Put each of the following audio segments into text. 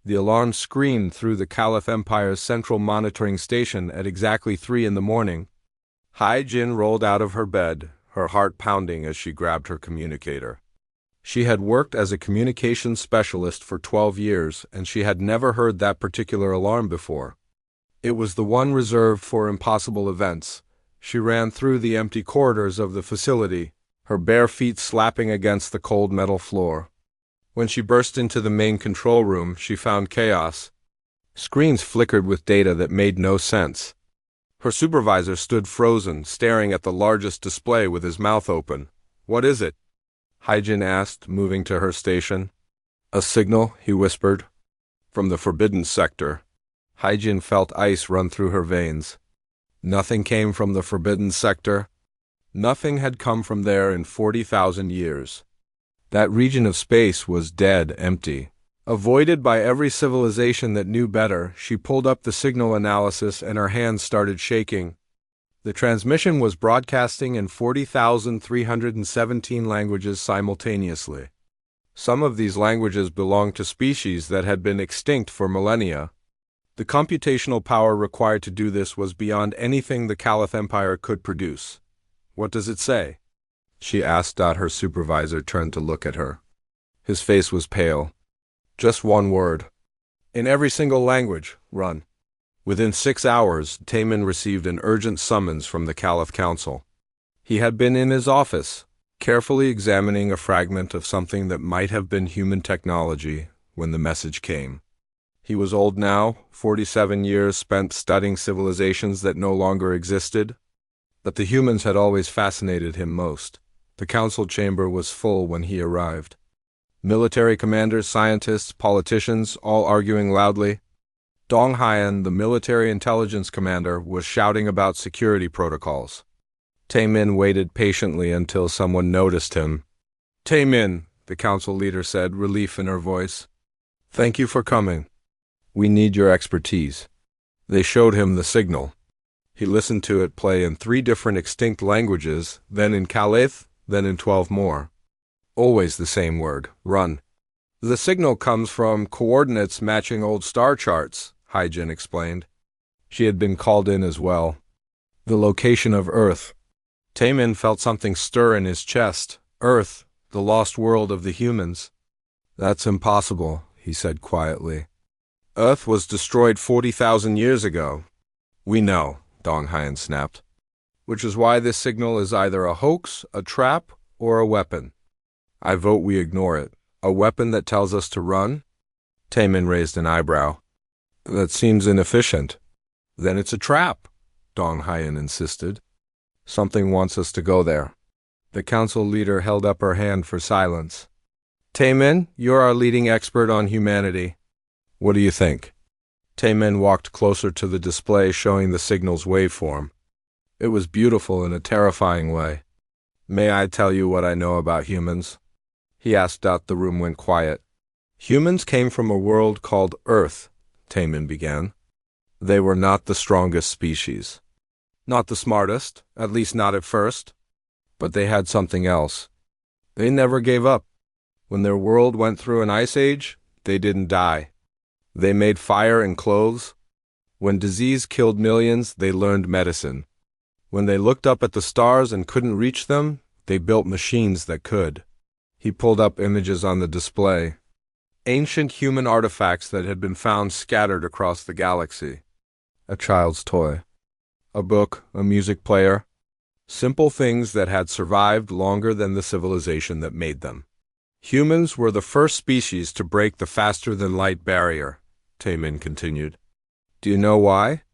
The alarm screamed through the Caliph Empire's central monitoring station at exactly 3 in the morning. Hai-Jin rolled out of her bed, her heart pounding as she grabbed her communicator. She had worked as a communications specialist for 12 years, and she had never heard that particular alarm before. It was the one reserved for impossible events. She ran through the empty corridors of the facility, her bare feet slapping against the cold metal floor. When she burst into the main control room, she found chaos. Screens flickered with data that made no sense. Her supervisor stood frozen, staring at the largest display with his mouth open. "What is it?" Hai-Jin asked, moving to her station. "A signal," he whispered. "From the forbidden sector." Hai-Jin felt ice run through her veins. Nothing came from the forbidden sector. Nothing had come from there in 40,000 years. That region of space was dead, empty. Avoided by every civilization that knew better, she pulled up the signal analysis and her hands started shaking. The transmission was broadcasting in 40,317 languages simultaneously. Some of these languages belonged to species that had been extinct for millennia. The computational power required to do this was beyond anything the Caliph Empire could produce. "What does it say?" she asked. Her supervisor turned to look at her. His face was pale. "Just one word. In every single language, run." Within 6 hours, Taemin received an urgent summons from the Caliph Council. He had been in his office, carefully examining a fragment of something that might have been human technology, when the message came. He was old now, 47 years spent studying civilizations that no longer existed. But the humans had always fascinated him most. The council chamber was full when he arrived. Military commanders, scientists, politicians, all arguing loudly. Dong Haiyan, the military intelligence commander, was shouting about security protocols. Taemin waited patiently until someone noticed him. "Taemin," the council leader said, relief in her voice. "Thank you for coming. We need your expertise." They showed him the signal. He listened to it play in 3 different extinct languages, then in Caliph, then in 12 more. Always the same word, run. "The signal comes from coordinates matching old star charts," Hai-Jin explained. She had been called in as well. "The location of Earth." Taemin felt something stir in his chest. "Earth, the lost world of the humans." "That's impossible," he said quietly. "Earth was destroyed 40,000 years ago." "We know," Dong Haiyan snapped. "Which is why this signal is either a hoax, a trap, or a weapon." "I vote we ignore it. A weapon that tells us to run?" Taemin raised an eyebrow. "That seems inefficient." "Then it's a trap," Dong Haiyan insisted. "Something wants us to go there." The council leader held up her hand for silence. "Taemin, you're our leading expert on humanity. What do you think?" Taemin walked closer to the display showing the signal's waveform. It was beautiful in a terrifying way. "May I tell you what I know about humans?" he asked. The room went quiet. "Humans came from a world called Earth," Taemin began. "They were not the strongest species. Not the smartest, at least not at first. But they had something else. They never gave up. When their world went through an ice age, they didn't die. They made fire and clothes. When disease killed millions, they learned medicine. When they looked up at the stars and couldn't reach them, they built machines that could." He pulled up images on the display. Ancient human artifacts that had been found scattered across the galaxy. A child's toy. A book, a music player. Simple things that had survived longer than the civilization that made them. "Humans were the first species to break the faster-than-light barrier," Taemin continued. "Do you know why?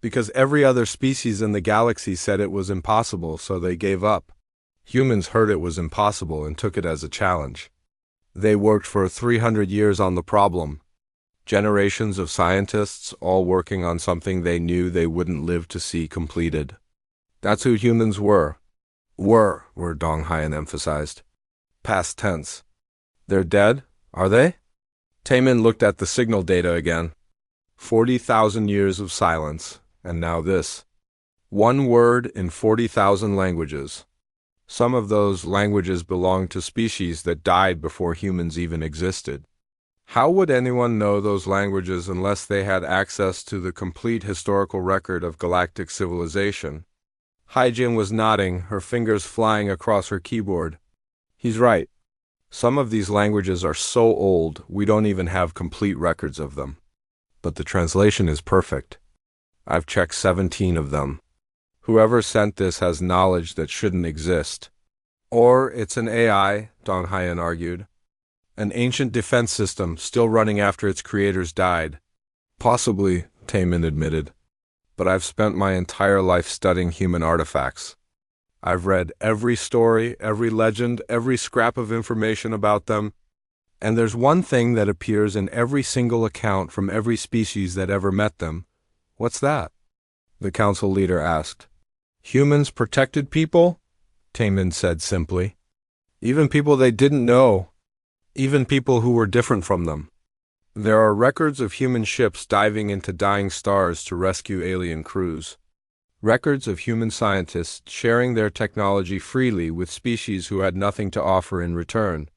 Because every other species in the galaxy said it was impossible, so they gave up. Humans heard it was impossible and took it as a challenge. They worked for 300 years on the problem. Generations of scientists, all working on something they knew they wouldn't live to see completed. That's who humans were. Were Dong Haiyan emphasized. Past tense. They're dead, are they?" Taemin looked at the signal data again. 40,000 years of silence, and now this. One word in 40,000 languages. Some of those languages belonged to species that died before humans even existed. How would anyone know those languages unless they had access to the complete historical record of galactic civilization? Hyjin was nodding, her fingers flying across her keyboard. He's right. Some of these languages are so old, we don't even have complete records of them. But the translation is perfect. I've checked 17 of them. Whoever sent this has knowledge that shouldn't exist. Or it's an AI, Dong Haiyan argued. An ancient defense system still running after its creators died. Possibly, Taemin admitted. But I've spent my entire life studying human artifacts. I've read every story, every legend, every scrap of information about them. And there's one thing that appears in every single account from every species that ever met them. What's that? The council leader asked. Humans protected people? Taemin said simply. Even people they didn't know. Even people who were different from them. There are records of human ships diving into dying stars to rescue alien crews. Records of human scientists sharing their technology freely with species who had nothing to offer in return.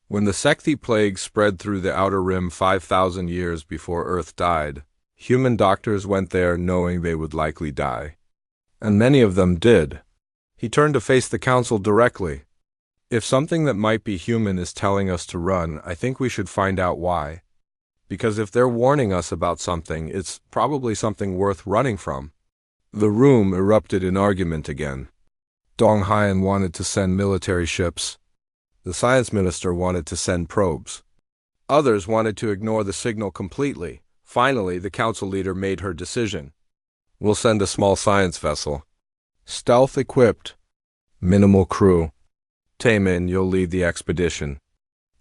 When the Sekthi plague spread through the Outer Rim 5,000 years before Earth died, human doctors went there knowing they would likely die. And many of them did. He turned to face the council directly. If something that might be human is telling us to run, I think we should find out why. Because if they're warning us about something, it's probably something worth running from. The room erupted in argument again. Dong Haiyan wanted to send military ships. The science minister wanted to send probes. Others wanted to ignore the signal completely. Finally, the council leader made her decision. We'll send a small science vessel. Stealth-equipped. Minimal crew. Taemin, you'll lead the expedition.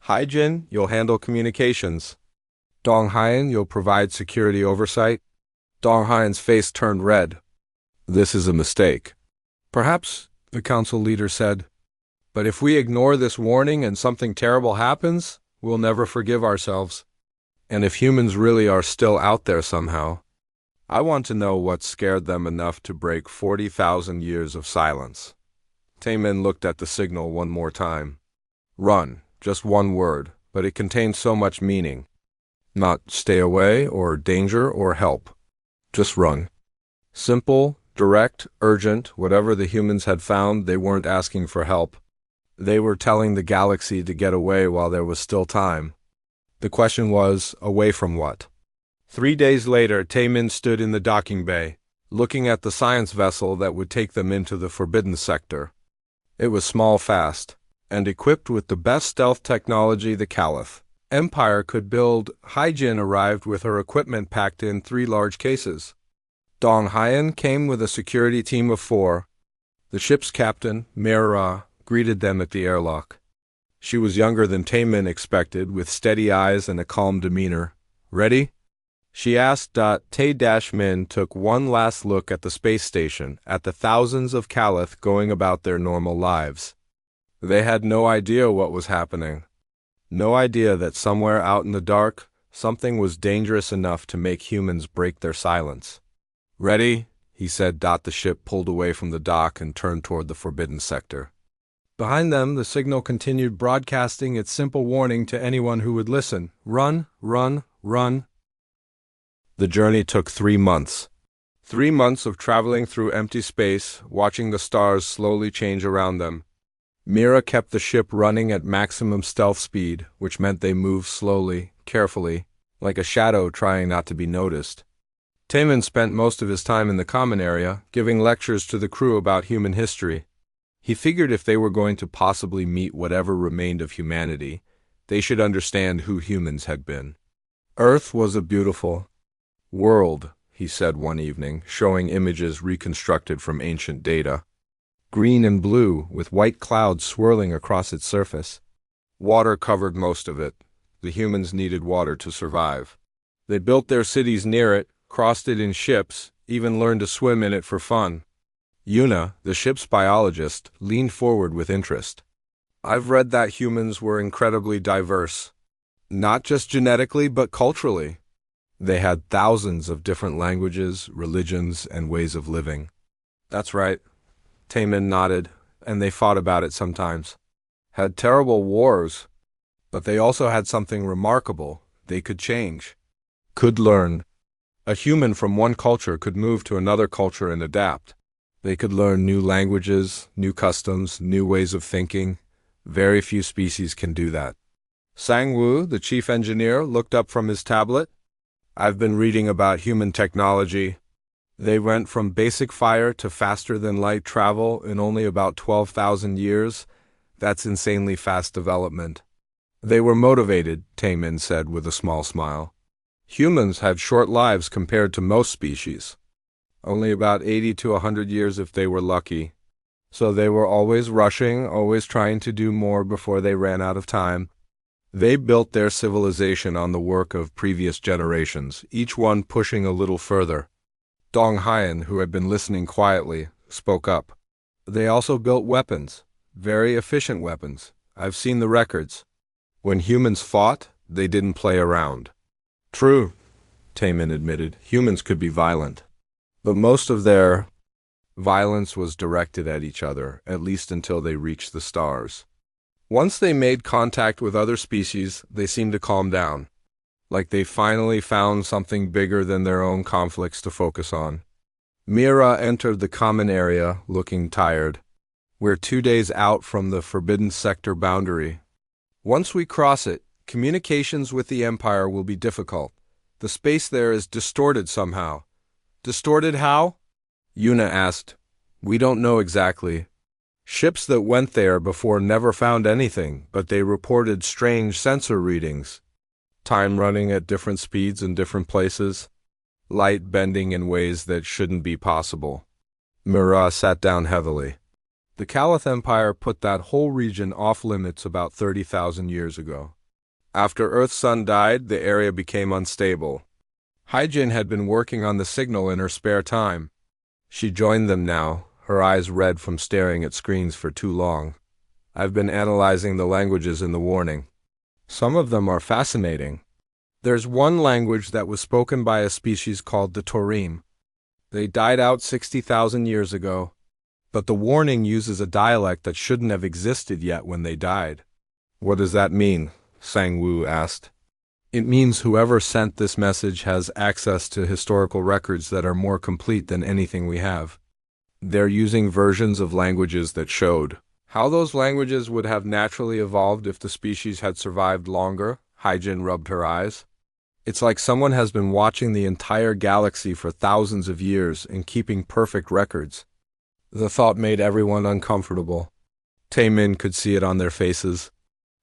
Hyjin, you'll handle communications. Dong Haiyan, you'll provide security oversight. Dong Haiyan's face turned red. This is a mistake. Perhaps, the council leader said. But if we ignore this warning and something terrible happens, we'll never forgive ourselves. And if humans really are still out there somehow, I want to know what scared them enough to break 40,000 years of silence. Taemin looked at the signal one more time. Run, just one word, but it contained so much meaning. Not stay away or danger or help. Just run. Simple, direct, urgent, whatever the humans had found, they weren't asking for help. They were telling the galaxy to get away while there was still time. The question was, away from what? 3 days later, Taemin stood in the docking bay, looking at the science vessel that would take them into the Forbidden Sector. It was small fast, and equipped with the best stealth technology the Caliph Empire could build. Hyjin arrived with her equipment packed in 3 large cases. Dong Haiyan came with a security team of 4. The ship's captain, Mira, greeted them at the airlock. She was younger than Taemin expected, with steady eyes and a calm demeanor. Ready? She asked. Tae-Min took one last look at the space station, at the thousands of Caliph going about their normal lives. They had no idea what was happening. No idea that somewhere out in the dark, something was dangerous enough to make humans break their silence. Ready? He said. The ship pulled away from the dock and turned toward the Forbidden Sector. Behind them, the signal continued broadcasting its simple warning to anyone who would listen. Run, run, run. The journey took 3 months. 3 months of traveling through empty space, watching the stars slowly change around them. Mira kept the ship running at maximum stealth speed, which meant they moved slowly, carefully, like a shadow trying not to be noticed. Taemin spent most of his time in the common area, giving lectures to the crew about human history. He figured if they were going to possibly meet whatever remained of humanity, they should understand who humans had been. Earth was a beautiful world, he said one evening, showing images reconstructed from ancient data. Green and blue, with white clouds swirling across its surface. Water covered most of it. The humans needed water to survive. They built their cities near it, crossed it in ships, even learned to swim in it for fun. Yuna, the ship's biologist, leaned forward with interest. I've read that humans were incredibly diverse. Not just genetically, but culturally. They had thousands of different languages, religions, and ways of living. That's right. Taemin nodded, and they fought about it sometimes. Had terrible wars, but they also had something remarkable. They could change, could learn. A human from one culture could move to another culture and adapt. They could learn new languages, new customs, new ways of thinking. Very few species can do that. Sang-Woo, the chief engineer, looked up from his tablet. I've been reading about human technology. They went from basic fire to faster-than-light travel in only about 12,000 years. That's insanely fast development. They were motivated, Taemin said with a small smile. Humans have short lives compared to most species. Only about 80 to 100 years if they were lucky. So they were always rushing, always trying to do more before they ran out of time. They built their civilization on the work of previous generations, each one pushing a little further. Dong Hyen, who had been listening quietly, spoke up. They also built weapons, very efficient weapons. I've seen the records. When humans fought, they didn't play around. True, Taemin admitted. Humans could be violent. But most of their violence was directed at each other, at least until they reached the stars. Once they made contact with other species, they seemed to calm down, like they finally found something bigger than their own conflicts to focus on. Mira entered the common area, looking tired. We're 2 days out from the Forbidden Sector boundary. Once we cross it, communications with the Empire will be difficult. The space there is distorted somehow. Distorted how? Yuna asked. We don't know exactly. Ships that went there before never found anything, but they reported strange sensor readings. Time running at different speeds in different places. Light bending in ways that shouldn't be possible. Mira sat down heavily. The Calath Empire put that whole region off limits about 30,000 years ago. After Earth's sun died, the area became unstable. Hyjin had been working on the signal in her spare time. She joined them now, her eyes red from staring at screens for too long. I've been analyzing the languages in the warning. Some of them are fascinating. There's one language that was spoken by a species called the Torim. They died out 60,000 years ago, but the warning uses a dialect that shouldn't have existed yet when they died. What does that mean? Sang-Woo asked. It means whoever sent this message has access to historical records that are more complete than anything we have. They're using versions of languages that showed how those languages would have naturally evolved if the species had survived longer. Hyjin rubbed her eyes. It's like someone has been watching the entire galaxy for thousands of years and keeping perfect records. The thought made everyone uncomfortable. Taemin could see it on their faces.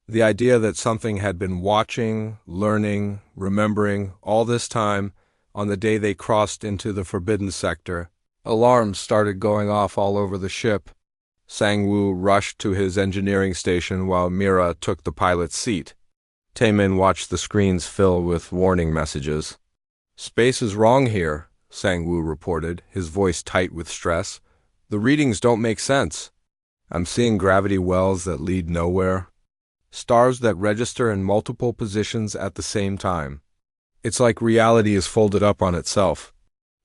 The idea that something had been watching, learning, remembering all this time on the day they crossed into the Forbidden Sector. Alarms started going off all over the ship. Sang-Woo rushed to his engineering station while Mira took the pilot's seat. Taemin watched the screens fill with warning messages. Space is wrong here, Sang-Woo reported, his voice tight with stress. The readings don't make sense. I'm seeing gravity wells that lead nowhere. Stars that register in multiple positions at the same time. It's like reality is folded up on itself.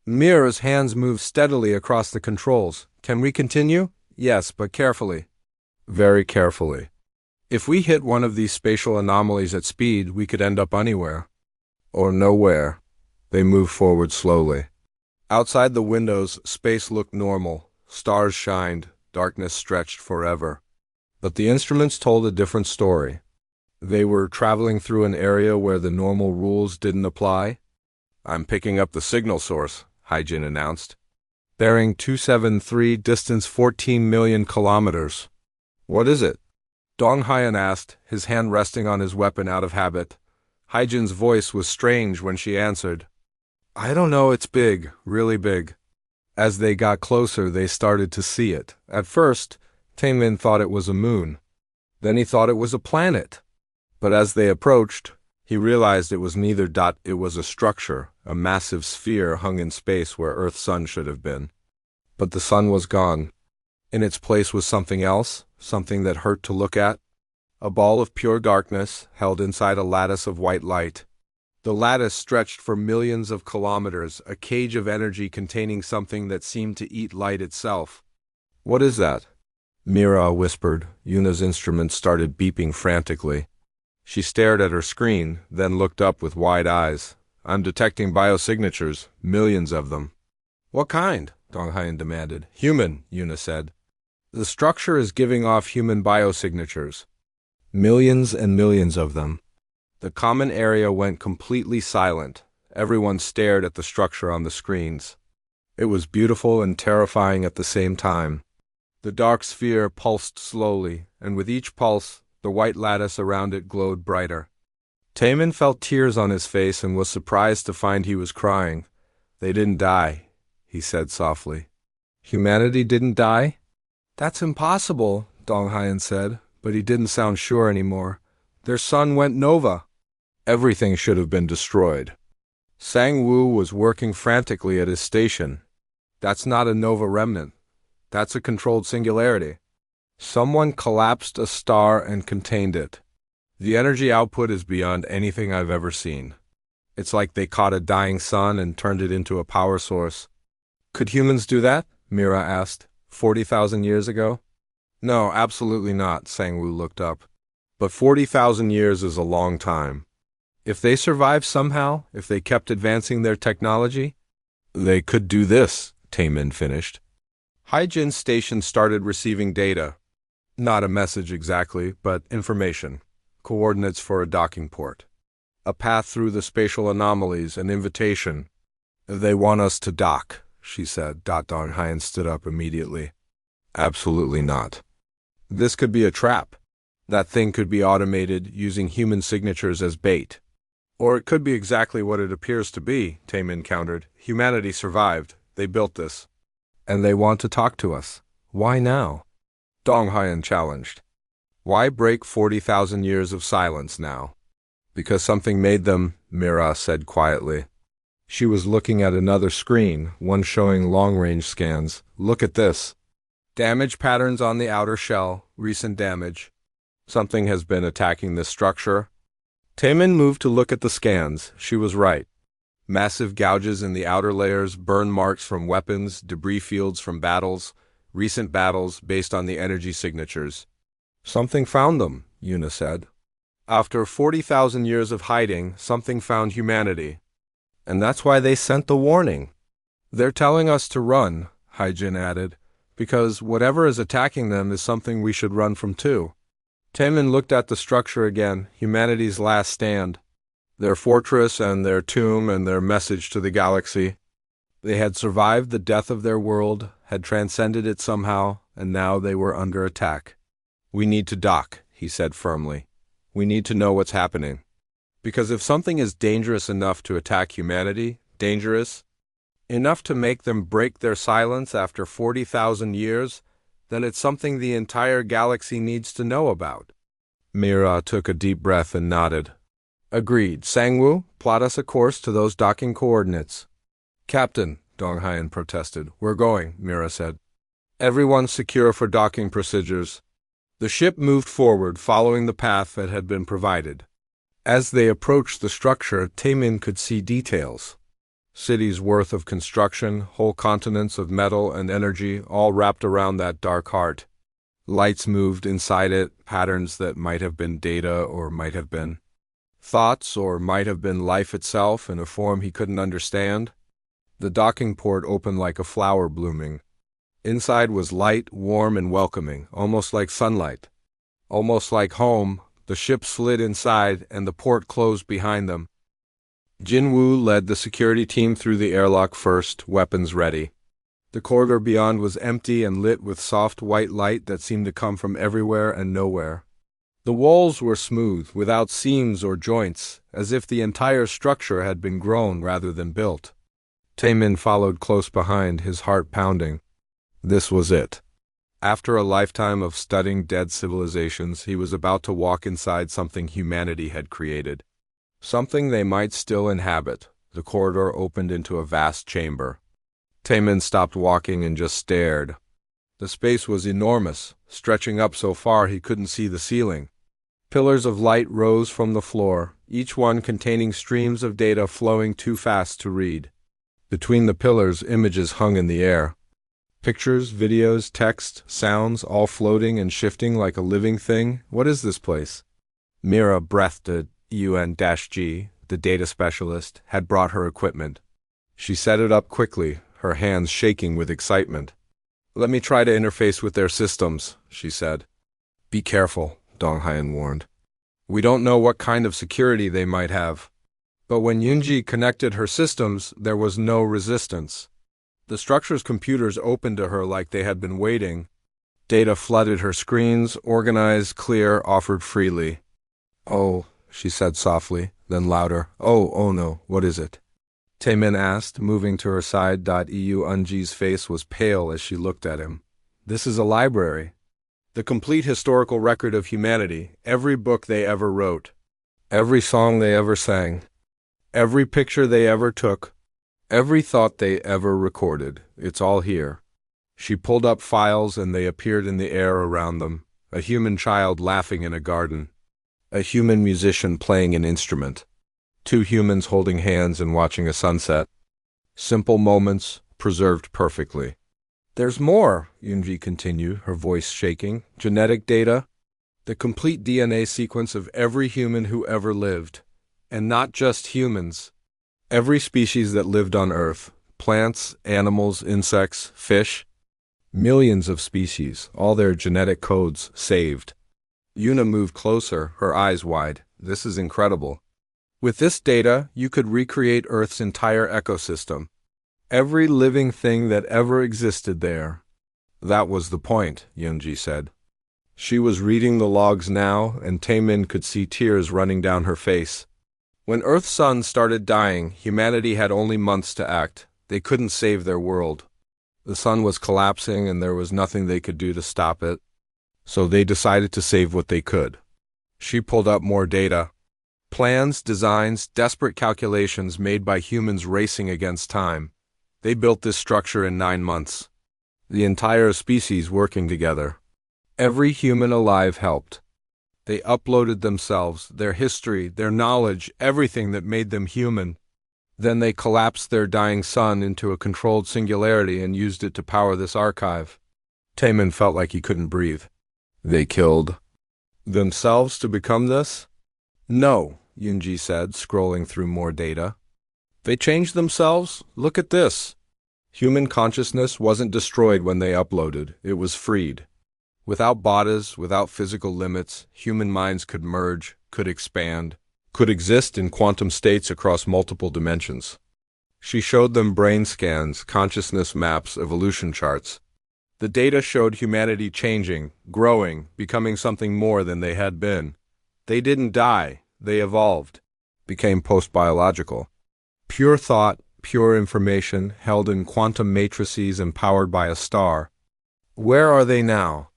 Mira's hands moved steadily across the controls. Can we continue? Yes, but carefully. Very carefully. If we hit one of these spatial anomalies at speed, we could end up anywhere. Or nowhere. They moved forward slowly. Outside the windows, space looked normal. Stars shined. Darkness stretched forever. But the instruments told a different story. They were traveling through an area where the normal rules didn't apply. I'm picking up the signal source, Hyjin announced. Bearing 273, distance 14 million kilometers. What is it? Dong Hyen asked, his hand resting on his weapon out of habit. Hyjin's voice was strange when she answered. I don't know, it's big, really big. As they got closer, they started to see it. At first, Taemin thought it was a moon. Then he thought it was a planet. But as they approached, he realized it was neither. It was a structure, a massive sphere hung in space where Earth's sun should have been. But the sun was gone. In its place was something else, something that hurt to look at. A ball of pure darkness held inside a lattice of white light. The lattice stretched for millions of kilometers, a cage of energy containing something that seemed to eat light itself. What is that? Mira whispered. Yuna's instrument started beeping frantically. She stared at her screen, then looked up with wide eyes. I'm detecting biosignatures, millions of them. What kind? Donghayan demanded. Human, Yuna said. The structure is giving off human biosignatures. Millions and millions of them. The common area went completely silent. Everyone stared at the structure on the screens. It was beautiful and terrifying at the same time. The dark sphere pulsed slowly, and with each pulse, the white lattice around it glowed brighter. Taemin felt tears on his face and was surprised to find he was crying. They didn't die, he said softly. Humanity didn't die? That's impossible, Donghayan said, but he didn't sound sure anymore. Their sun went nova. Everything should have been destroyed. Sang-woo was working frantically at his station. That's not a nova remnant. That's a controlled singularity. Someone collapsed a star and contained it. The energy output is beyond anything I've ever seen. It's like they caught a dying sun and turned it into a power source. Could humans do that? Mira asked. 40,000 years ago? No, absolutely not, Sang-woo looked up. But 40,000 years is a long time. If they survived somehow, if they kept advancing their technology, they could do this, Taemin finished. Hyjin's station started receiving data. Not a message exactly, but information. Coordinates for a docking port. A path through the spatial anomalies, an invitation. They want us to dock, she said. Donghayan stood up immediately. Absolutely not. This could be a trap. That thing could be automated, using human signatures as bait. Or it could be exactly what it appears to be, Taemin countered. Humanity survived. They built this. And they want to talk to us. Why now? Donghayan challenged. Why break 40,000 years of silence now? Because something made them, Mira said quietly. She was looking at another screen, one showing long-range scans. Look at this. Damage patterns on the outer shell, recent damage. Something has been attacking this structure. Taemin moved to look at the scans. She was right. Massive gouges in the outer layers, burn marks from weapons, debris fields from battles, recent battles based on the energy signatures. Something found them, Yuna said. After 40,000 years of hiding, something found humanity. And that's why they sent the warning. They're telling us to run, Hyjin added, because whatever is attacking them is something we should run from too. Taemin looked at the structure again, humanity's last stand. Their fortress and their tomb and their message to the galaxy. They had survived the death of their world, had transcended it somehow, and now they were under attack. We need to dock, he said firmly. We need to know what's happening. Because if something is dangerous enough to attack humanity, dangerous enough to make them break their silence after 40,000 years, then it's something the entire galaxy needs to know about. Mira took a deep breath and nodded. Agreed. Sang-woo, plot us a course to those docking coordinates. Captain, Donghayan protested. We're going, Mira said. Everyone secure for docking procedures. The ship moved forward, following the path that had been provided. As they approached the structure, Taemin could see details. Cities' worth of construction, whole continents of metal and energy, all wrapped around that dark heart. Lights moved inside it, patterns that might have been data or might have been thoughts or might have been life itself in a form he couldn't understand. The docking port opened like a flower blooming. Inside was light, warm and welcoming, almost like sunlight. Almost like home, the ship slid inside and the port closed behind them. Jinwoo led the security team through the airlock first, weapons ready. The corridor beyond was empty and lit with soft white light that seemed to come from everywhere and nowhere. The walls were smooth, without seams or joints, as if the entire structure had been grown rather than built. Taemin followed close behind, his heart pounding. This was it. After a lifetime of studying dead civilizations, he was about to walk inside something humanity had created. Something they might still inhabit. The corridor opened into a vast chamber. Taemin stopped walking and just stared. The space was enormous, stretching up so far he couldn't see the ceiling. Pillars of light rose from the floor, each one containing streams of data flowing too fast to read. Between the pillars, images hung in the air. Pictures, videos, text, sounds, all floating and shifting like a living thing. What is this place? Mira breathed. UN-G, the data specialist, had brought her equipment. She set it up quickly, her hands shaking with excitement. "Let me try to interface with their systems," she said. "Be careful," Dong Hyan warned. "We don't know what kind of security they might have." But when Yunji connected her systems, there was no resistance. The structure's computers opened to her like they had been waiting. Data flooded her screens, organized, clear, offered freely. "Oh," she said softly, then louder. Oh no, what is it?" Taemin asked, moving to her side. Unji's face was pale as she looked at him. "This is a library. The complete historical record of humanity, every book they ever wrote, every song they ever sang, every picture they ever took, every thought they ever recorded. It's all here." She pulled up files and they appeared in the air around them. A human child laughing in a garden. A human musician playing an instrument. Two humans holding hands and watching a sunset. Simple moments, preserved perfectly. "There's more," Yunji continued, her voice shaking. "Genetic data. The complete DNA sequence of every human who ever lived. And not just humans. Every species that lived on Earth. Plants, animals, insects, fish. Millions of species, all their genetic codes saved." Yuna moved closer, her eyes wide. "This is incredible. With this data, you could recreate Earth's entire ecosystem. Every living thing that ever existed there." "That was the point," Yunji said. She was reading the logs now, and Taemin could see tears running down her face. When Earth's sun started dying, humanity had only months to act. They couldn't save their world. The sun was collapsing and there was nothing they could do to stop it. So they decided to save what they could. She pulled up more data. Plans, designs, desperate calculations made by humans racing against time. They built this structure in 9 months. The entire species working together. Every human alive helped. They uploaded themselves, their history, their knowledge, everything that made them human. Then they collapsed their dying sun into a controlled singularity and used it to power this archive. Taemin felt like he couldn't breathe. "They killed themselves to become this?" "No," Yunji said, scrolling through more data. "They changed themselves? Look at this." Human consciousness wasn't destroyed when they uploaded, it was freed. Without bodies, without physical limits, human minds could merge, could expand, could exist in quantum states across multiple dimensions. She showed them brain scans, consciousness maps, evolution charts. The data showed humanity changing, growing, becoming something more than they had been. They didn't die, they evolved, became post-biological. Pure thought, pure information, held in quantum matrices and powered by a star. "Where are they now?"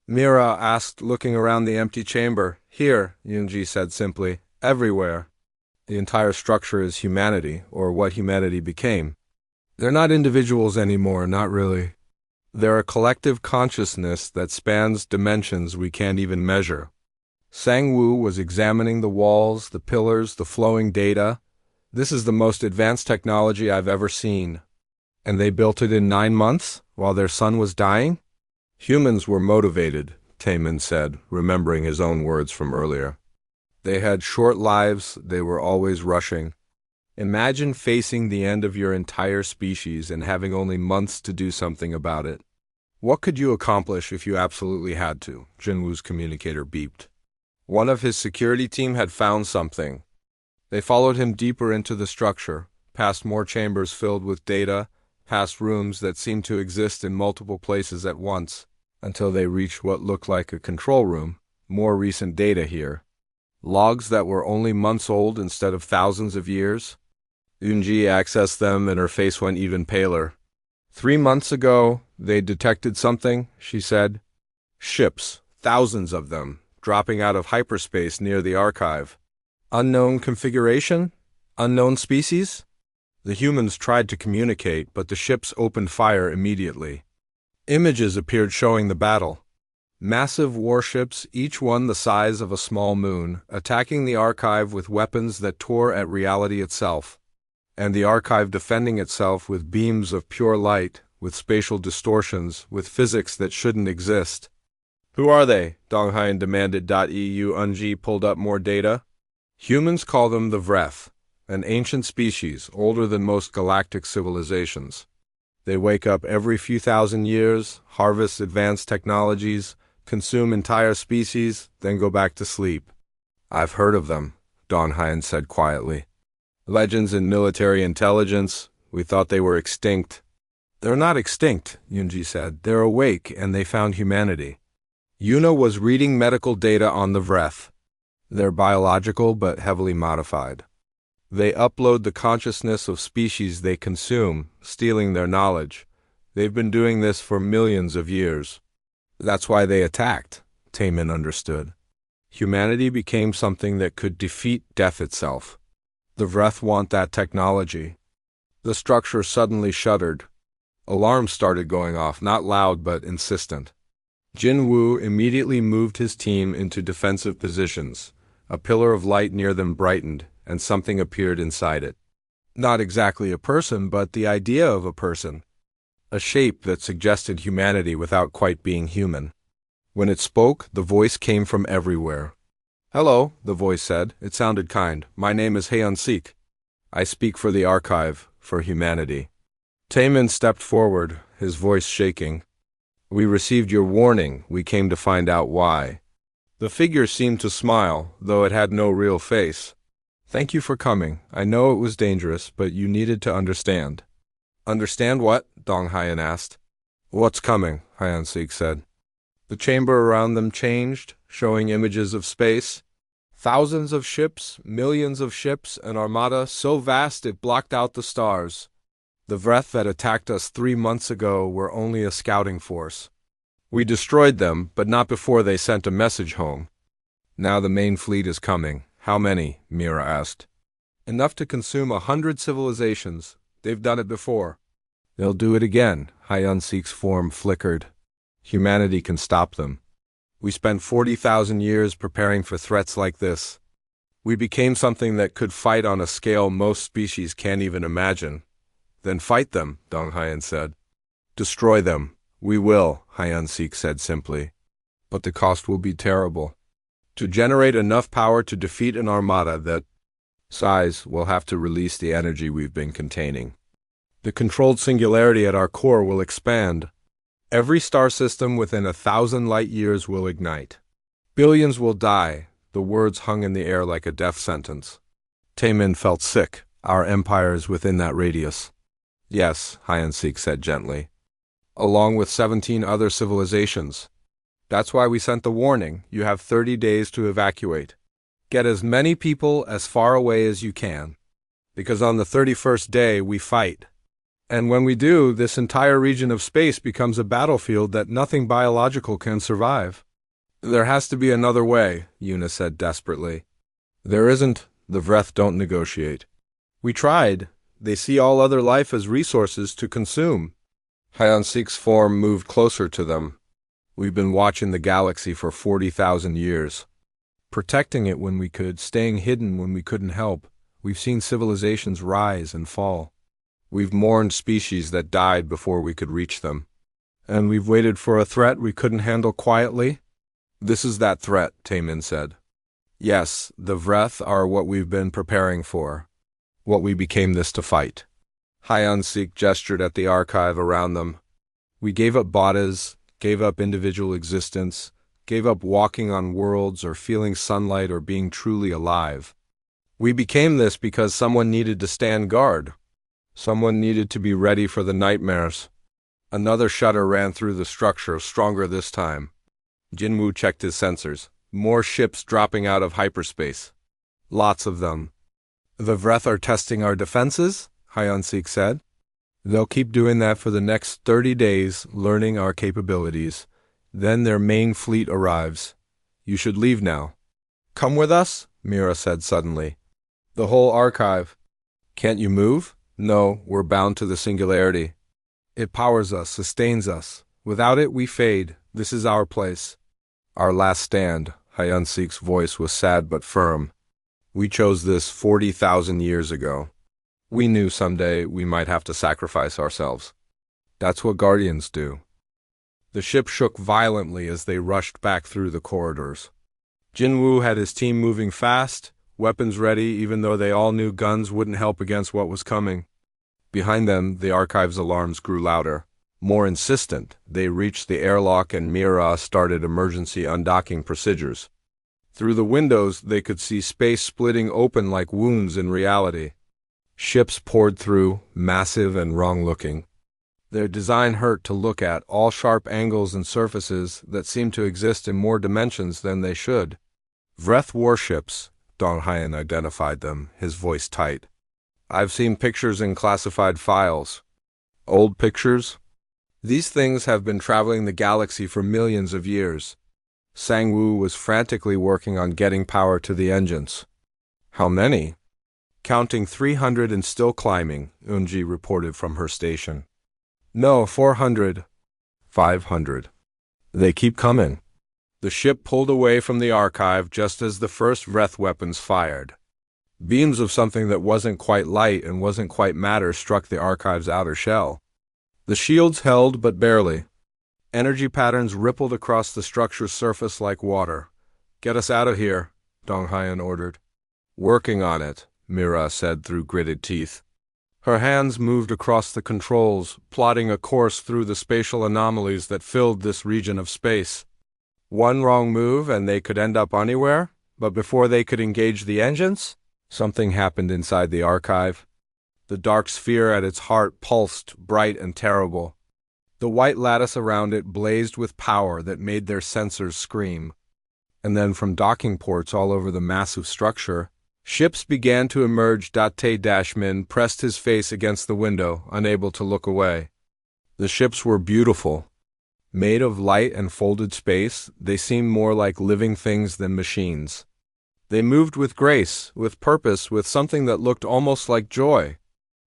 Mira asked, looking around the empty chamber. "Here," Yunji said simply. "Everywhere. The entire structure is humanity, or what humanity became. They're not individuals anymore, not really. They're a collective consciousness that spans dimensions we can't even measure." Sang-woo was examining the walls, the pillars, the flowing data. "This is the most advanced technology I've ever seen." "And they built it in 9 months, while their sun was dying?" "Humans were motivated," Taemin said, remembering his own words from earlier. "They had short lives, they were always rushing. Imagine facing the end of your entire species and having only months to do something about it. What could you accomplish if you absolutely had to?" Jinwoo's communicator beeped. One of his security team had found something. They followed him deeper into the structure, past more chambers filled with data, past rooms that seemed to exist in multiple places at once, until they reached what looked like a control room. More recent data here. Logs that were only months old instead of thousands of years. Yunji accessed them and her face went even paler. 3 months ago, they detected something, she said. Ships, thousands of them, dropping out of hyperspace near the archive. Unknown configuration? Unknown species? The humans tried to communicate, but the ships opened fire immediately. Images appeared showing the battle. Massive warships, each one the size of a small moon, attacking the archive with weapons that tore at reality itself. And the archive defending itself with beams of pure light, with spatial distortions, with physics that shouldn't exist. Who are they? Donghayan demanded. EU Unji pulled up more data. Humans call them the Vreth, an ancient species older than most galactic civilizations. They wake up every few thousand years, harvest advanced technologies, consume entire species, then go back to sleep. I've heard of them, Donghayan said quietly. Legends in military intelligence. We thought they were extinct. They're not extinct, Yunji said. They're awake, and they found humanity. Yuna was reading medical data on the Vreth. They're biological but heavily modified. They upload the consciousness of species they consume, stealing their knowledge. They've been doing this for millions of years. That's why they attacked, Taemin understood. Humanity became something that could defeat death itself. The Vreth want that technology. The structure suddenly shuddered. Alarms started going off, not loud but insistent. Jin Woo immediately moved his team into defensive positions. A pillar of light near them brightened, and something appeared inside it. Not exactly a person, but the idea of a person. A shape that suggested humanity without quite being human. When it spoke, the voice came from everywhere. "Hello," the voice said. It sounded kind. "My name is Haeun-sik. I speak for the archive, for humanity." Taemin stepped forward, his voice shaking. "We received your warning. We came to find out why." The figure seemed to smile, though it had no real face. "Thank you for coming. I know it was dangerous, but you needed to understand." "Understand what?" Donghayan asked. "What's coming?" Haeun-sik said. The chamber around them changed, showing images of space. Thousands of ships, millions of ships, an armada so vast it blocked out the stars. The Vreth that attacked us 3 months ago were only a scouting force. We destroyed them, but not before they sent a message home. Now the main fleet is coming. How many? Mira asked. Enough to consume 100 civilizations. They've done it before. They'll do it again. Haeun-sik's form flickered. Humanity can stop them. We spent 40,000 years preparing for threats like this. We became something that could fight on a scale most species can't even imagine. Then fight them, Donghayan said. Destroy them. We will, Haeun-sik said simply. But the cost will be terrible. To generate enough power to defeat an armada that size will have to release the energy we've been containing. The controlled singularity at our core will expand. Every star system within 1,000 light years will ignite. Billions will die. The words hung in the air like a death sentence. Taemin felt sick. Our empire is within that radius. Yes, Haeun-sik said gently. Along with 17 other civilizations. That's why we sent the warning. You have 30 days to evacuate. Get as many people as far away as you can. Because on the 31st day, we fight. And when we do, this entire region of space becomes a battlefield that nothing biological can survive. There has to be another way, Yuna said desperately. There isn't. The Vreth don't negotiate. We tried. They see all other life as resources to consume. Haeun-sik's form moved closer to them. We've been watching the galaxy for 40,000 years. Protecting it when we could, staying hidden when we couldn't help. We've seen civilizations rise and fall. We've mourned species that died before we could reach them. And we've waited for a threat we couldn't handle quietly? This is that threat, Taemin said. Yes, the Vreth are what we've been preparing for. What we became this to fight. Haeun-sik gestured at the archive around them. We gave up bodies, gave up individual existence, gave up walking on worlds or feeling sunlight or being truly alive. We became this because someone needed to stand guard. Someone needed to be ready for the nightmares. Another shudder ran through the structure, stronger this time. Jinwoo checked his sensors. More ships dropping out of hyperspace. Lots of them. The Vreth are testing our defenses, Haeun-sik said. They'll keep doing that for the next 30 days, learning our capabilities. Then their main fleet arrives. You should leave now. Come with us? Mira said suddenly. The whole archive. Can't you move? No, we're bound to the singularity. It powers us, sustains us. Without it, we fade. This is our place. Our last stand. Haeun-sik's voice was sad but firm. We chose this 40,000 years ago. We knew someday we might have to sacrifice ourselves. That's what guardians do. The ship shook violently as they rushed back through the corridors. Jinwoo had his team moving fast, weapons ready even though they all knew guns wouldn't help against what was coming. Behind them, the archive's alarms grew louder. More insistent, they reached the airlock and Mira started emergency undocking procedures. Through the windows, they could see space splitting open like wounds in reality. Ships poured through, massive and wrong-looking. Their design hurt to look at, all sharp angles and surfaces that seemed to exist in more dimensions than they should. Vreth warships, Dong Hyan identified them, his voice tight. I've seen pictures in classified files. Old pictures? These things have been traveling the galaxy for millions of years. Sang-woo was frantically working on getting power to the engines. How many? Counting 300 and still climbing, Eunji reported from her station. No, 400. 500. They keep coming. The ship pulled away from the archive just as the first Vreth weapons fired. Beams of something that wasn't quite light and wasn't quite matter struck the archive's outer shell. The shields held, but barely. Energy patterns rippled across the structure's surface like water. Get us out of here, Dong Hyan ordered. Working on it, Mira said through gritted teeth. Her hands moved across the controls, plotting a course through the spatial anomalies that filled this region of space. One wrong move and they could end up anywhere, but before they could engage the engines, something happened inside the archive. The dark sphere at its heart pulsed, bright and terrible. The white lattice around it blazed with power that made their sensors scream. And then from docking ports all over the massive structure, ships began to emerge. Tae-Min pressed his face against the window, unable to look away. The ships were beautiful. Made of light and folded space, they seemed more like living things than machines. They moved with grace, with purpose, with something that looked almost like joy.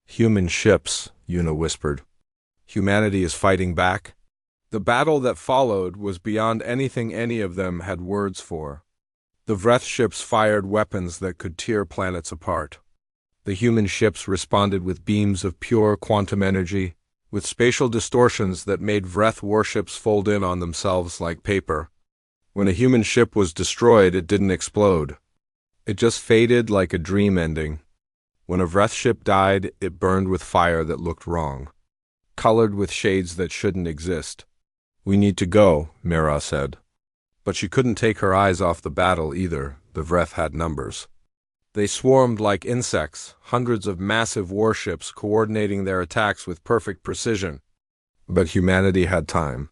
Human ships, Yuna whispered. Humanity is fighting back. The battle that followed was beyond anything any of them had words for. The Vreth ships fired weapons that could tear planets apart. The human ships responded with beams of pure quantum energy, with spatial distortions that made Vreth warships fold in on themselves like paper. When a human ship was destroyed, it didn't explode. It just faded like a dream ending. When a Vreth ship died, it burned with fire that looked wrong, colored with shades that shouldn't exist. We need to go, Mira said. But she couldn't take her eyes off the battle either. The Vreth had numbers. They swarmed like insects, hundreds of massive warships coordinating their attacks with perfect precision. But humanity had time.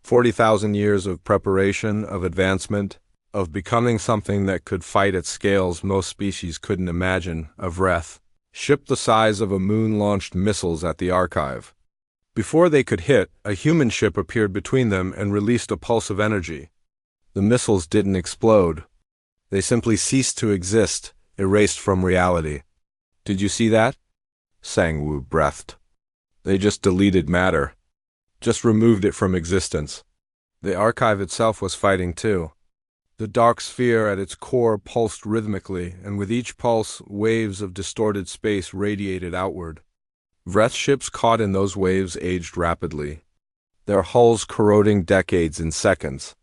40,000 years of preparation, of advancement, of becoming something that could fight at scales most species couldn't imagine. A Vreth ship the size of a moon launched missiles at the archive. Before they could hit, a human ship appeared between them and released a pulse of energy. The missiles didn't explode. They simply ceased to exist, erased from reality. Did you see that? Sang-woo breathed. They just deleted matter. Just removed it from existence. The archive itself was fighting too. The dark sphere at its core pulsed rhythmically, and with each pulse, waves of distorted space radiated outward. Vreth ships caught in those waves aged rapidly, their hulls corroding decades in seconds.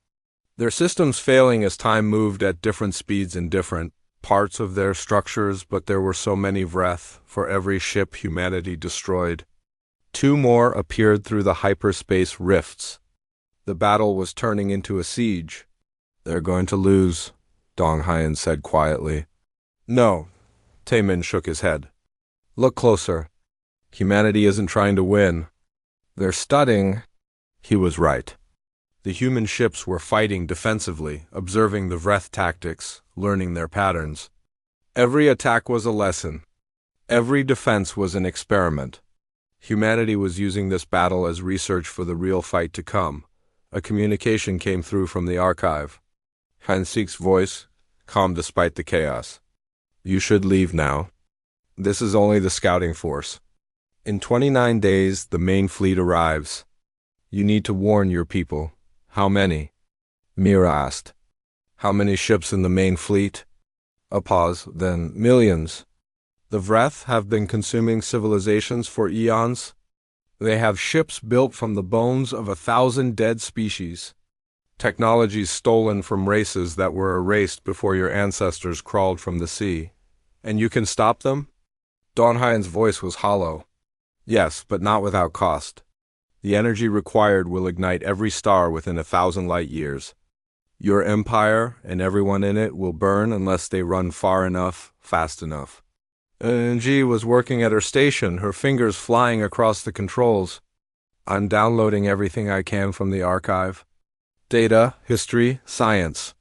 Their systems failing as time moved at different speeds in different parts of their structures, but there were so many Vreth for every ship humanity destroyed. 2 more appeared through the hyperspace rifts. The battle was turning into a siege. They're going to lose, Dong Hyan said quietly. No, Tae-Min shook his head. Look closer. Humanity isn't trying to win. They're studying. He was right. The human ships were fighting defensively, observing the Vreth tactics, learning their patterns. Every attack was a lesson. Every defense was an experiment. Humanity was using this battle as research for the real fight to come. A communication came through from the archive. Han-Sik's voice, calm despite the chaos. You should leave now. This is only the scouting force. In 29 days, the main fleet arrives. You need to warn your people. How many? Mira asked. How many ships in the main fleet? A pause, then millions. The Vreth have been consuming civilizations for eons. They have ships built from the bones of 1,000 dead species. Technologies stolen from races that were erased before your ancestors crawled from the sea. And you can stop them? Donghyan's voice was hollow. Yes, but not without cost. The energy required will ignite every star within 1,000 light years. Your empire and everyone in it will burn unless they run far enough, fast enough. G was working at her station, her fingers flying across the controls. I'm downloading everything I can from the archive. Data, history, science.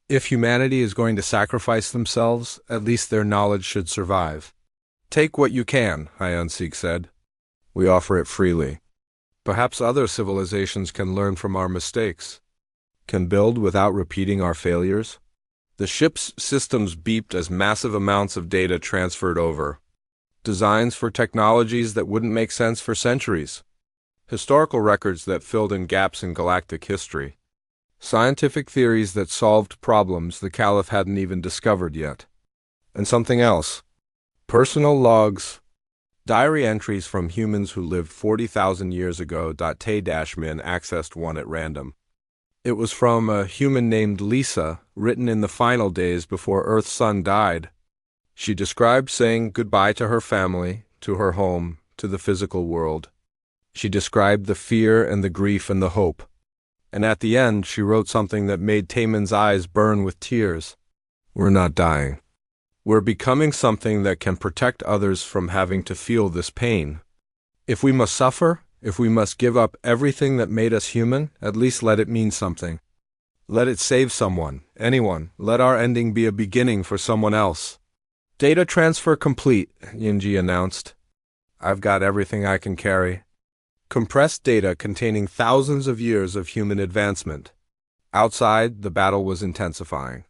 If humanity is going to sacrifice themselves, at least their knowledge should survive. Take what you can, Hyansik said. We offer it freely. Perhaps other civilizations can learn from our mistakes. Can build without repeating our failures. The ship's systems beeped as massive amounts of data transferred over. Designs for technologies that wouldn't make sense for centuries. Historical records that filled in gaps in galactic history. Scientific theories that solved problems the Caliph hadn't even discovered yet. And something else. Personal logs. Diary entries from humans who lived 40,000 years ago. T-Min accessed one at random. It was from a human named Lisa, written in the final days before Earth's sun died. She described saying goodbye to her family, to her home, to the physical world. She described the fear and the grief and the hope. And at the end, she wrote something that made Taemin's eyes burn with tears. We're not dying. We're becoming something that can protect others from having to feel this pain. If we must suffer, if we must give up everything that made us human, at least let it mean something. Let it save someone, anyone. Let our ending be a beginning for someone else. Data transfer complete, Yinji announced. I've got everything I can carry. Compressed data containing thousands of years of human advancement. Outside, the battle was intensifying.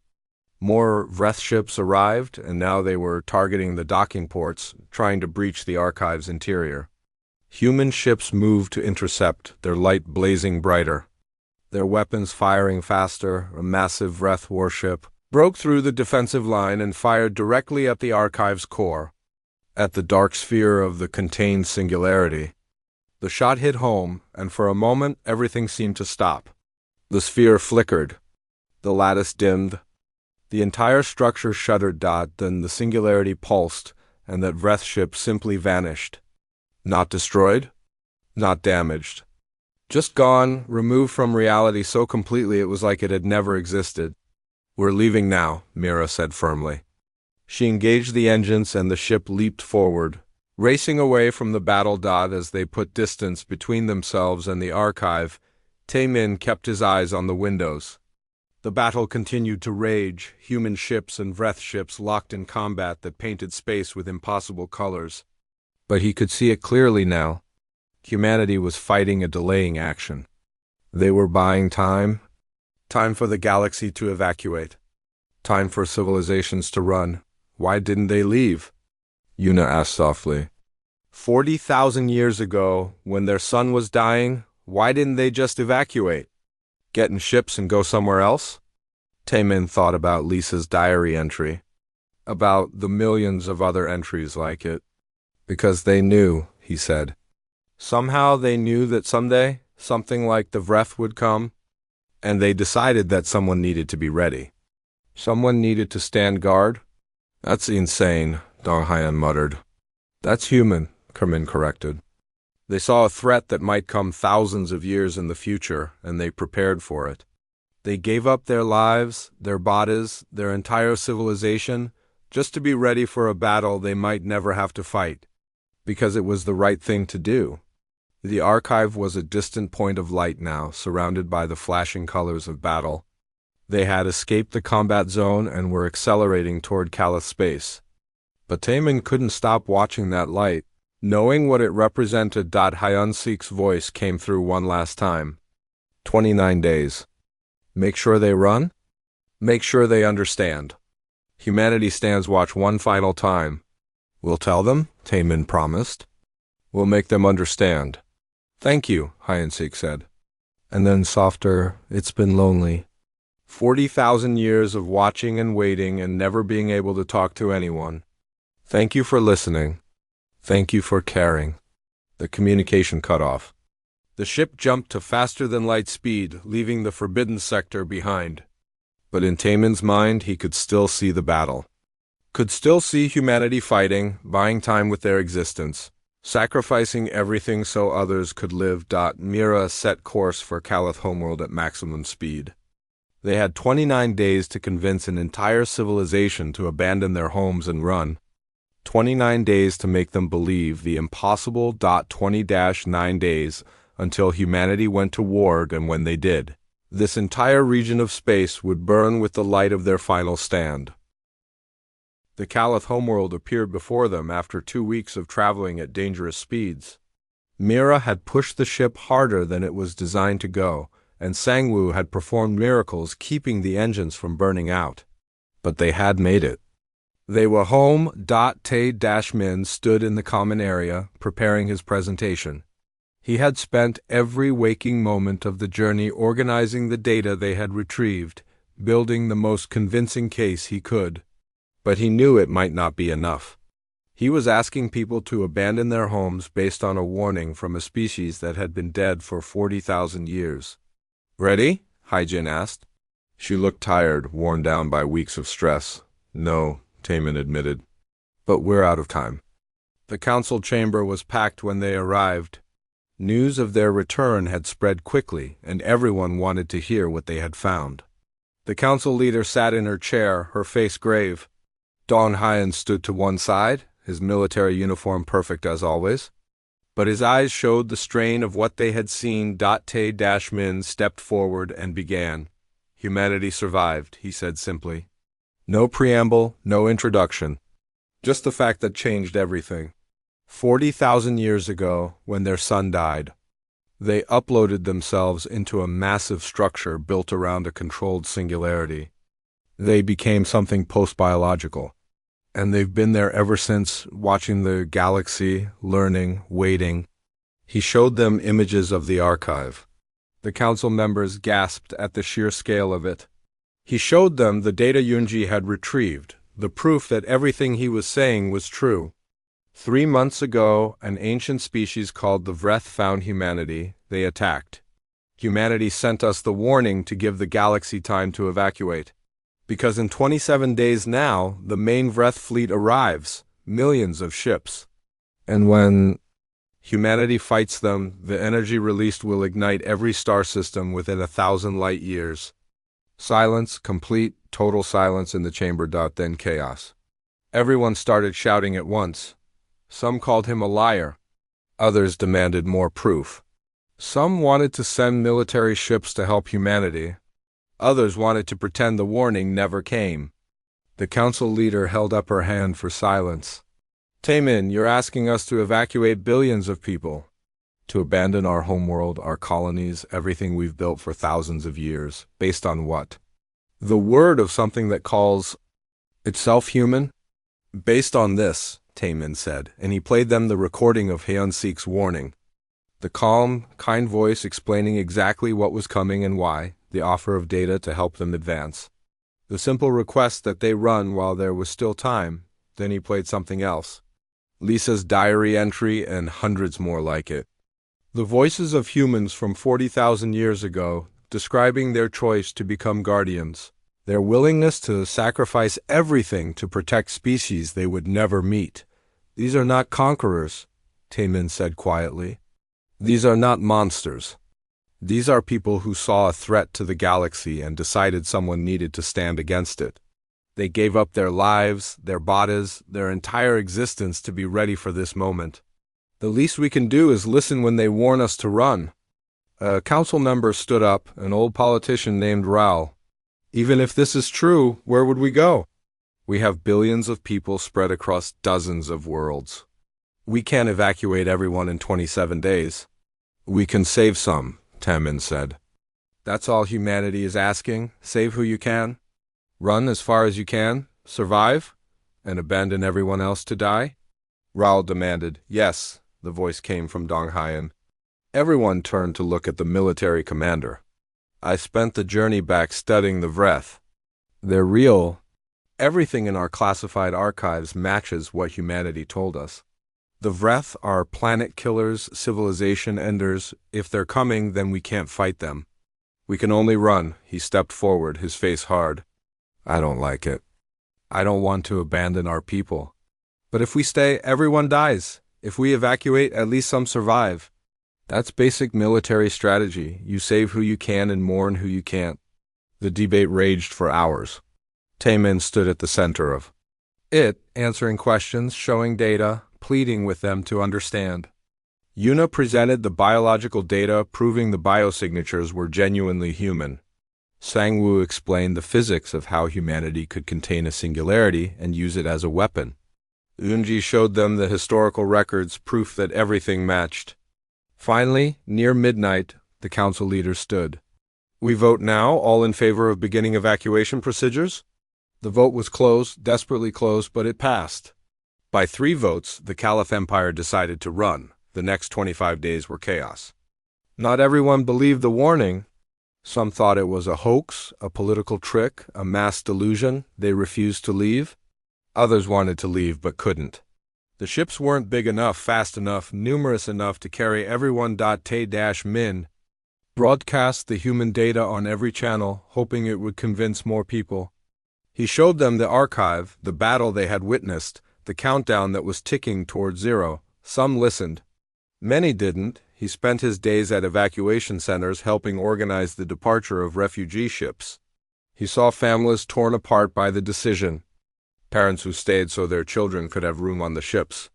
More Vreth ships arrived, and now they were targeting the docking ports, trying to breach the archive's interior. Human ships moved to intercept, their light blazing brighter. Their weapons firing faster, a massive Vreth warship broke through the defensive line and fired directly at the archive's core, at the dark sphere of the contained singularity. The shot hit home, and for a moment everything seemed to stop. The sphere flickered. The lattice dimmed. The entire structure shuddered. Then the singularity pulsed, and that Vreth ship simply vanished. Not destroyed, not damaged. Just gone, removed from reality so completely it was like it had never existed. We're leaving now, Mira said firmly. She engaged the engines and the ship leaped forward, racing away from the battle. As they put distance between themselves and the archive, Taemin kept his eyes on the windows. The battle continued to rage, human ships and Vreth ships locked in combat that painted space with impossible colors. But he could see it clearly now. Humanity was fighting a delaying action. They were buying time. Time for the galaxy to evacuate. Time for civilizations to run. Why didn't they leave? Yuna asked softly. 40,000 years ago, when their sun was dying, why didn't they just evacuate? Get in ships and go somewhere else? Taemin thought about Lisa's diary entry. About the millions of other entries like it. Because they knew, he said. Somehow they knew that someday, something like the Vreth would come, and they decided that someone needed to be ready. Someone needed to stand guard? That's insane, Donghyan muttered. That's human, Kermin corrected. They saw a threat that might come thousands of years in the future, and they prepared for it. They gave up their lives, their bodies, their entire civilization, just to be ready for a battle they might never have to fight. Because it was the right thing to do. The archive was a distant point of light now, surrounded by the flashing colors of battle. They had escaped the combat zone and were accelerating toward Caliph space. But Taemin couldn't stop watching that light, knowing what it represented. Hyunsik's voice came through one last time. 29 days. Make sure they run? Make sure they understand. Humanity stands watch one final time. We'll tell them, Taemin promised. We'll make them understand. Thank you, Hyansik said. And then softer, it's been lonely. 40,000 years of watching and waiting and never being able to talk to anyone. Thank you for listening. Thank you for caring. The communication cut off. The ship jumped to faster-than-light speed, leaving the forbidden sector behind. But in Taemin's mind, he could still see the battle. Could still see humanity fighting, buying time with their existence, sacrificing everything so others could live. Mira set course for Calith homeworld at maximum speed. They had 29 days to convince an entire civilization to abandon their homes and run. 29 days to make them believe the impossible. 20-9 days until humanity went to war, and when they did, this entire region of space would burn with the light of their final stand. The Calith homeworld appeared before them after 2 weeks of traveling at dangerous speeds. Mira had pushed the ship harder than it was designed to go, and Sangwoo had performed miracles keeping the engines from burning out. But they had made it. They were home. Tae-min stood in the common area, preparing his presentation. He had spent every waking moment of the journey organizing the data they had retrieved, building the most convincing case he could. But he knew it might not be enough. He was asking people to abandon their homes based on a warning from a species that had been dead for 40,000 years. "Ready?" Haijin asked. She looked tired, worn down by weeks of stress. "No," Taemin admitted. "But we're out of time." The council chamber was packed when they arrived. News of their return had spread quickly, and everyone wanted to hear what they had found. The council leader sat in her chair, her face grave. Dong Hyan stood to one side, his military uniform perfect as always. But his eyes showed the strain of what they had seen. Tae-min stepped forward and began. "Humanity survived," he said simply. No preamble, no introduction. Just the fact that changed everything. 40,000 years ago, when their son died, they uploaded themselves into a massive structure built around a controlled singularity. They became something post-biological. And they've been there ever since, watching the galaxy, learning, waiting. He showed them images of the archive. The council members gasped at the sheer scale of it. He showed them the data Yunji had retrieved, the proof that everything he was saying was true. 3 months ago, an ancient species called the Vreth found humanity. They attacked. Humanity sent us the warning to give the galaxy time to evacuate. Because in 27 days now, the main Vreth fleet arrives, millions of ships. And when humanity fights them, the energy released will ignite every star system within 1,000 light years. Silence, complete, total silence in the chamber. Then chaos. Everyone started shouting at once. Some called him a liar. Others demanded more proof. Some wanted to send military ships to help humanity. Others wanted to pretend the warning never came. The council leader held up her hand for silence. "Taemin, you're asking us to evacuate billions of people. To abandon our homeworld, our colonies, everything we've built for thousands of years. Based on what? The word of something that calls itself human? Based on this," Taemin said, and he played them the recording of Hyun-sik's warning. The calm, kind voice explaining exactly what was coming and why, the offer of data to help them advance. The simple request that they run while there was still time. Then he played something else. Lisa's diary entry and hundreds more like it. The voices of humans from 40,000 years ago, describing their choice to become guardians, their willingness to sacrifice everything to protect species they would never meet. "These are not conquerors," Taemin said quietly. "These are not monsters. These are people who saw a threat to the galaxy and decided someone needed to stand against it. They gave up their lives, their bodies, their entire existence to be ready for this moment. The least we can do is listen when they warn us to run." A council member stood up, an old politician named Raul. "Even if this is true, where would we go? We have billions of people spread across dozens of worlds. We can't evacuate everyone in 27 days. We can save some," Taemin said. "That's all humanity is asking. Save who you can. Run as far as you can. Survive. And abandon everyone else to die?" Raul demanded. "Yes," the voice came from Dong Hyan. Everyone turned to look at the military commander. "I spent the journey back studying the Vreth. They're real. Everything in our classified archives matches what humanity told us. The Vreth are planet killers, civilization enders. If they're coming, then we can't fight them. We can only run. He stepped forward, his face hard. I don't like it. I don't want to abandon our people. But if we stay, everyone dies. If we evacuate, at least some survive. That's basic military strategy. You save who you can and mourn who you can't. The debate raged for hours. Taemin stood at the center of it, answering questions, showing data, pleading with them to understand. Yuna presented the biological data proving the biosignatures were genuinely human. Sangwoo explained the physics of how humanity could contain a singularity and use it as a weapon. Eunji showed them the historical records, proof that everything matched. Finally, near midnight, the council leaders stood. We vote now, all in favor of beginning evacuation procedures? The vote was close, desperately close, but it passed. By 3 votes, the Caliph Empire decided to run. The next 25 days were chaos. Not everyone believed the warning. Some thought it was a hoax, a political trick, a mass delusion. They refused to leave. Others wanted to leave but couldn't. The ships weren't big enough, fast enough, numerous enough to carry everyone. Tae-Min broadcast the human data on every channel, hoping it would convince more people. He showed them the archive, the battle they had witnessed, the countdown that was ticking toward 0. Some listened. Many didn't. He spent his days at evacuation centers helping organize the departure of refugee ships. He saw families torn apart by the decision. Parents who stayed so their children could have room on the ships.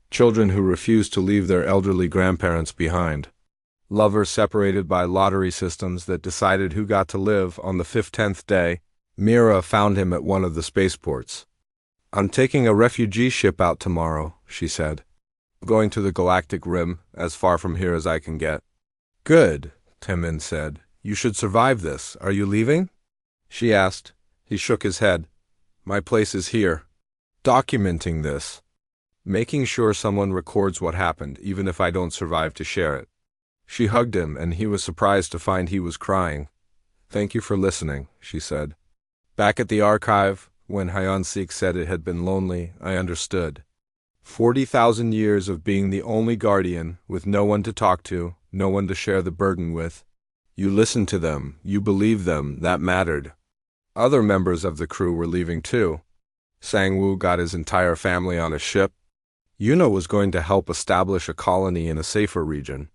Children who refused to leave their elderly grandparents behind. Lovers separated by lottery systems that decided who got to live. On the 10th day, Mira found him at one of the spaceports. I'm taking a refugee ship out tomorrow, she said. Going to the Galactic Rim, as far from here as I can get. Good, Taemin said. You should survive this. Are you leaving? She asked. He shook his head. My place is here. Documenting this. Making sure someone records what happened, even if I don't survive to share it. She hugged him, and he was surprised to find he was crying. Thank you for listening, she said. Back at the archive, when Hyeon-sik said it had been lonely, I understood. 40,000 years of being the only guardian, with no one to talk to, no one to share the burden with. You listened to them, you believed them, that mattered. Other members of the crew were leaving too. Sangwoo got his entire family on a ship. Yuna was going to help establish a colony in a safer region.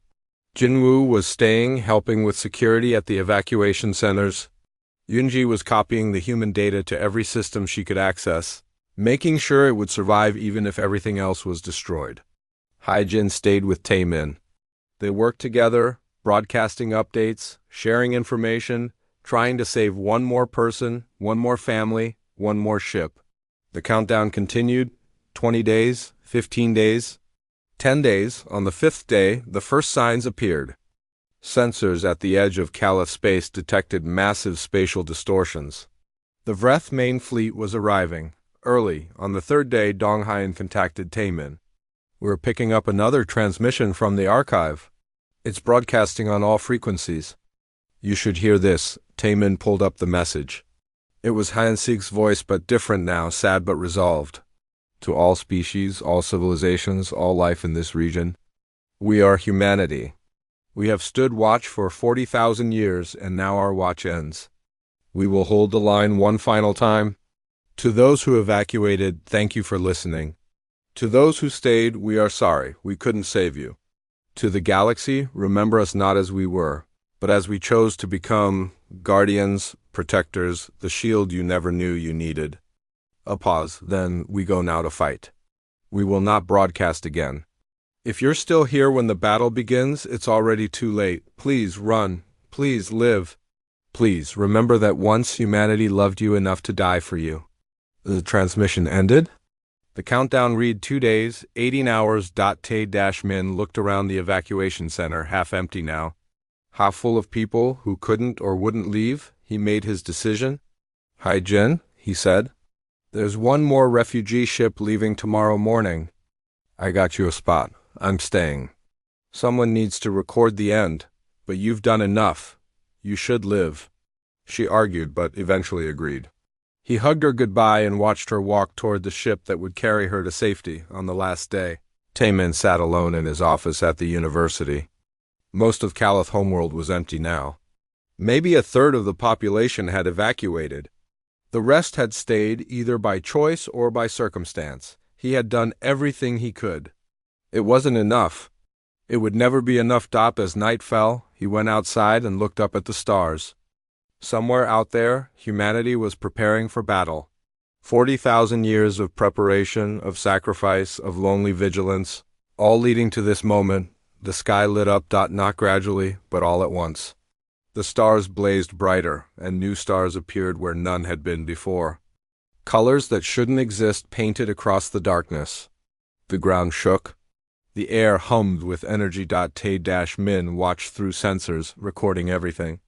Jinwoo was staying, helping with security at the evacuation centers. Yunji was copying the human data to every system she could access, making sure it would survive even if everything else was destroyed. Haijin stayed with Taemin. They worked together, broadcasting updates, sharing information, trying to save one more person, one more family, one more ship. The countdown continued. 20 days, 15 days, 10 days. On the 5th day, the first signs appeared. Sensors at the edge of Caliph space detected massive spatial distortions. The Vreth main fleet was arriving. Early, on the 3rd day, Donghaen contacted Taemin. We're picking up another transmission from the archive. It's broadcasting on all frequencies. You should hear this. Taemin pulled up the message. It was Hyeon-sik's voice, but different now, sad but resolved. To all species, all civilizations, all life in this region. We are humanity. We have stood watch for 40,000 years, and now our watch ends. We will hold the line one final time. To those who evacuated, thank you for listening. To those who stayed, we are sorry, we couldn't save you. To the galaxy, remember us not as we were, but as we chose to become guardians, protectors, the shield you never knew you needed. A pause, then we go now to fight. We will not broadcast again. If you're still here when the battle begins, it's already too late. Please run. Please live. Please remember that once humanity loved you enough to die for you. The transmission ended? The countdown read 2 days, 18 hours. Tae-Min looked around the evacuation center, half empty now. Half full of people who couldn't or wouldn't leave. He made his decision. Haijin, he said. There's one more refugee ship leaving tomorrow morning. I got you a spot. I'm staying. Someone needs to record the end, but you've done enough. You should live. She argued, but eventually agreed. He hugged her goodbye and watched her walk toward the ship that would carry her to safety on the last day. Taemin sat alone in his office at the university. Most of Calith homeworld was empty now. Maybe a third of the population had evacuated. The rest had stayed either by choice or by circumstance. He had done everything he could. It wasn't enough. It would never be enough. As night fell, he went outside and looked up at the stars. Somewhere out there, humanity was preparing for battle. 40,000 years of preparation, of sacrifice, of lonely vigilance, all leading to this moment. The sky lit up, not gradually, but all at once. The stars blazed brighter, and new stars appeared where none had been before. Colors that shouldn't exist painted across the darkness. The ground shook. The air hummed with energy. Tae-Min watched through sensors, recording everything.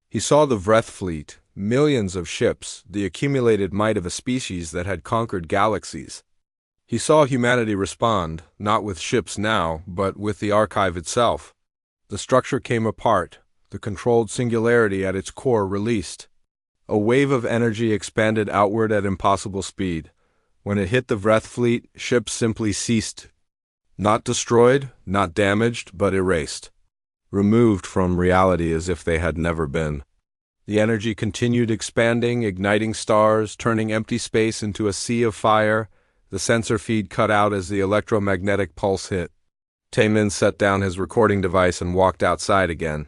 He saw the Vreth fleet, millions of ships, the accumulated might of a species that had conquered galaxies. He saw humanity respond, not with ships now, but with the archive itself. The structure came apart, the controlled singularity at its core released. A wave of energy expanded outward at impossible speed. When it hit the Vreth fleet, ships simply ceased. Not destroyed, not damaged, but erased. Removed from reality as if they had never been. The energy continued expanding, igniting stars, turning empty space into a sea of fire. The sensor feed cut out as the electromagnetic pulse hit. Taemin set down his recording device and walked outside again.